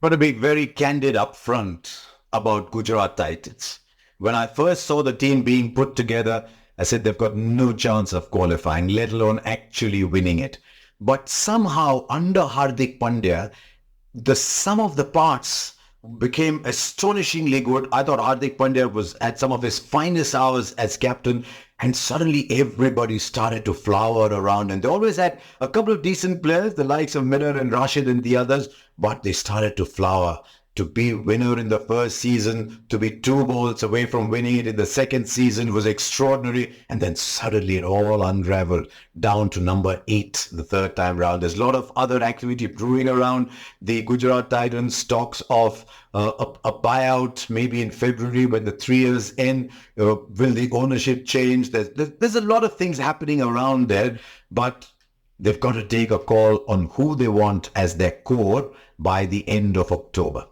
want to be very candid up front about Gujarat Titans. When I first saw the team being put together, I said they've got no chance of qualifying, let alone actually winning it. But somehow under Hardik Pandya, the sum of the parts became astonishingly good. I thought Hardik Pandya was at some of his finest hours as captain, and suddenly everybody started to flower around. And they always had a couple of decent players, the likes of Miller and Rashid and the others, but they started to flower. To be winner in the first season, to be 2 balls away from winning it in the second season was extraordinary. And then suddenly it all unraveled down to number 8 the third time round. There's a lot of other activity brewing around the Gujarat Titans. Talks of a buyout maybe in February when the 3 years end. Will the ownership change? There's a lot of things happening around there, but they've got to take a call on who they want as their core by the end of October.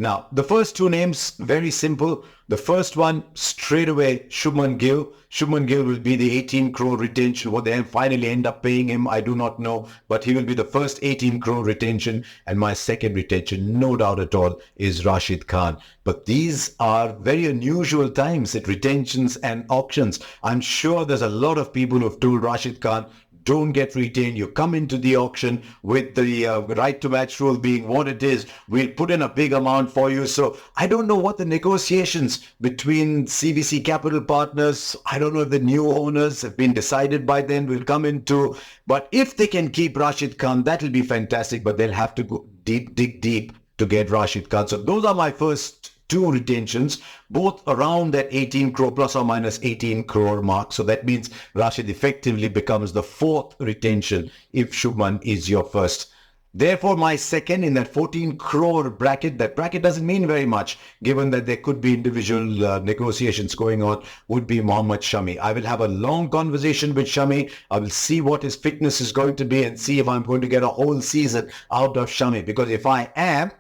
Now, the first 2 names, very simple. The first one, straight away, Shubman Gill. Shubman Gill will be the 18 crore retention. What they finally end up paying him, I do not know. But he will be the first 18 crore retention. And my second retention, no doubt at all, is Rashid Khan. But these are very unusual times at retentions and auctions. I'm sure there's a lot of people who've told Rashid Khan, don't get retained. You come into the auction with the right to match rule being what it is. We'll put in a big amount for you. So I don't know what the negotiations between CVC Capital Partners, I don't know if the new owners have been decided by then, will come into. But if they can keep Rashid Khan, that'll be fantastic. But they'll have to go dig deep to get Rashid Khan. So those are my first 2 retentions, both around that 18 crore plus or minus 18 crore mark. So that means Rashid effectively becomes the 4th retention if Shubman is your first. Therefore, my second in that 14 crore bracket, that bracket doesn't mean very much, given that there could be individual negotiations going on, would be Mohammad Shami. I will have a long conversation with Shami. I will see what his fitness is going to be and see if I'm going to get a whole season out of Shami. Because if I am,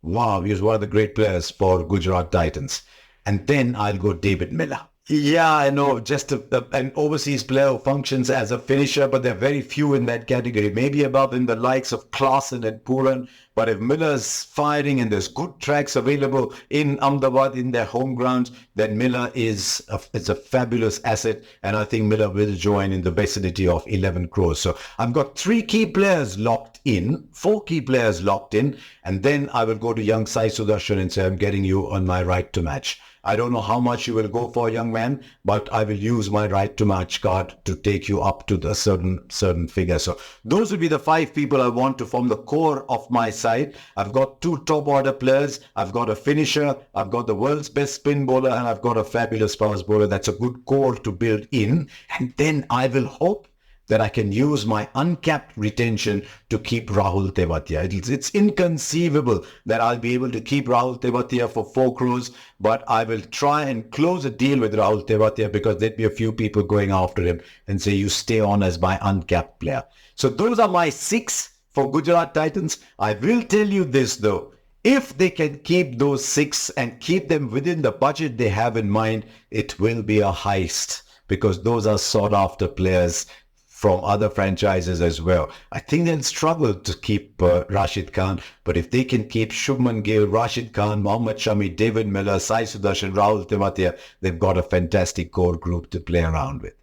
wow, he was one of the great players for Gujarat Titans. And then I'll go David Miller. Yeah, I know, just an overseas player who functions as a finisher, but there are very few in that category. Maybe above in the likes of Klaassen and Puran. But if Miller's firing and there's good tracks available in Ahmedabad, in their home grounds, then Miller is a fabulous asset. And I think Miller will join in the vicinity of 11 crores. So I've got 3 key players locked in, 4 key players locked in. And then I will go to young Sai Sudarshan and say, I'm getting you on my right to match. I don't know how much you will go for, young man, but I will use my right to match card to take you up to the certain figure. So those will be the 5 people I want to form the core of my side. I've got 2 top order players. I've got a finisher. I've got the world's best spin bowler, and I've got a fabulous fast bowler. That's a good core to build in. And then I will hope that I can use my uncapped retention to keep Rahul Tewatia. It's inconceivable that I'll be able to keep Rahul Tewatia for 4 crores, but I will try and close a deal with Rahul Tewatia because there'd be a few people going after him and say, you stay on as my uncapped player. So those are my 6 for Gujarat Titans. I will tell you this though. If they can keep those 6 and keep them within the budget they have in mind, it will be a heist because those are sought after players from other franchises as well. I think they'll struggle to keep Rashid Khan, but if they can keep Shubman Gill, Rashid Khan, Mohammad Shami, David Miller, Sai Sudarshan, Rahul Tewatia, they've got a fantastic core group to play around with.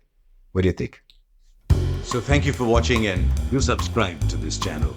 What do you think? So thank you for watching and do subscribe to this channel.